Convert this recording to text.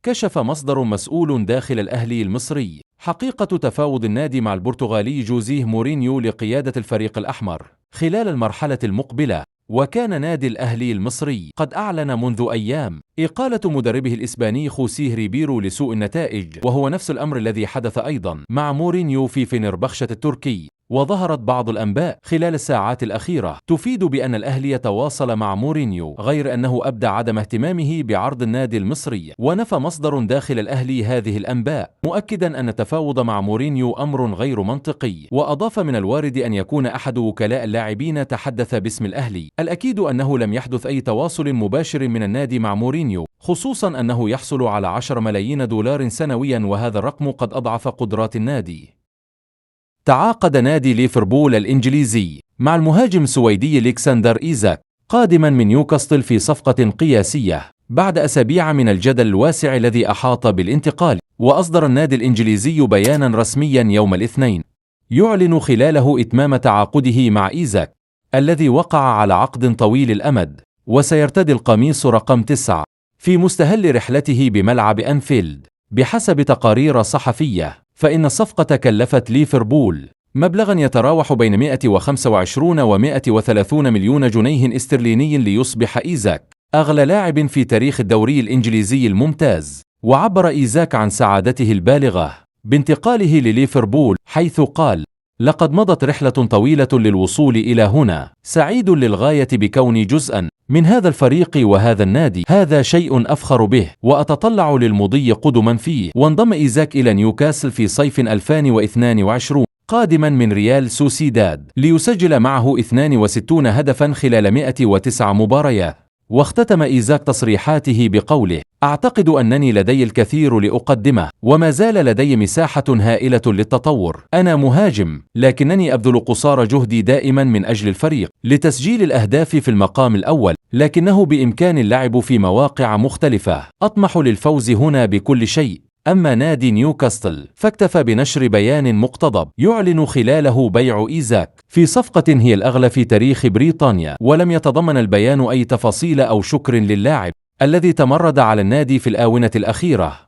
كشف مصدر مسؤول داخل الأهلي المصري حقيقة تفاوض النادي مع البرتغالي جوزيه مورينيو لقيادة الفريق الأحمر خلال المرحلة المقبلة. وكان نادي الأهلي المصري قد أعلن منذ أيام إقالة مدربه الإسباني خوسيه ريبيرو لسوء النتائج، وهو نفس الأمر الذي حدث أيضا مع مورينيو في فنربخشة التركي. وظهرت بعض الأنباء خلال الساعات الأخيرة تفيد بأن الأهلي يتواصل مع مورينيو، غير أنه أبدى عدم اهتمامه بعرض النادي المصري. ونفى مصدر داخل الأهلي هذه الأنباء، مؤكدا أن التفاوض مع مورينيو أمر غير منطقي. وأضاف: من الوارد أن يكون أحد وكلاء اللاعبين تحدث باسم الأهلي. الأكيد أنه لم يحدث أي تواصل مباشر من النادي مع مورينيو، خصوصا أنه يحصل على 10 ملايين دولار سنويا، وهذا الرقم قد أضعف قدرات النادي. تعاقد نادي ليفربول الإنجليزي مع المهاجم السويدي ألكسندر إيزاك قادما من نيوكاسل في صفقة قياسية بعد أسابيع من الجدل الواسع الذي أحاط بالانتقال. وأصدر النادي الإنجليزي بيانا رسميا يوم الاثنين يعلن خلاله إتمام تعاقده مع إيزاك الذي وقع على عقد طويل الأمد، وسيرتدي القميص رقم 9 في مستهل رحلته بملعب أنفيلد. بحسب تقارير صحفية، فإن الصفقة كلفت ليفربول مبلغا يتراوح بين 125 و 130 مليون جنيه استرليني ليصبح إيزاك أغلى لاعب في تاريخ الدوري الإنجليزي الممتاز. وعبر إيزاك عن سعادته البالغة بانتقاله لليفربول، حيث قال: لقد مضت رحلة طويلة للوصول إلى هنا، سعيد للغاية بكوني جزءا من هذا الفريق وهذا النادي، هذا شيء أفخر به وأتطلع للمضي قدما فيه. وانضم إيزاك إلى نيوكاسل في صيف 2022 قادما من ريال سوسيداد ليسجل معه 62 هدفا خلال 109 مباريات. واختتم إيزاك تصريحاته بقوله: أعتقد أنني لدي الكثير لأقدمه، وما زال لدي مساحة هائلة للتطور. أنا مهاجم، لكنني أبذل قصارى جهدي دائما من أجل الفريق لتسجيل الأهداف في المقام الأول، لكنه بإمكان اللعب في مواقع مختلفة. أطمح للفوز هنا بكل شيء. أما نادي نيوكاسل فاكتفى بنشر بيان مقتضب يعلن خلاله بيع إيزاك في صفقة هي الأغلى في تاريخ بريطانيا، ولم يتضمن البيان أي تفاصيل أو شكر للاعب الذي تمرد على النادي في الآونة الأخيرة.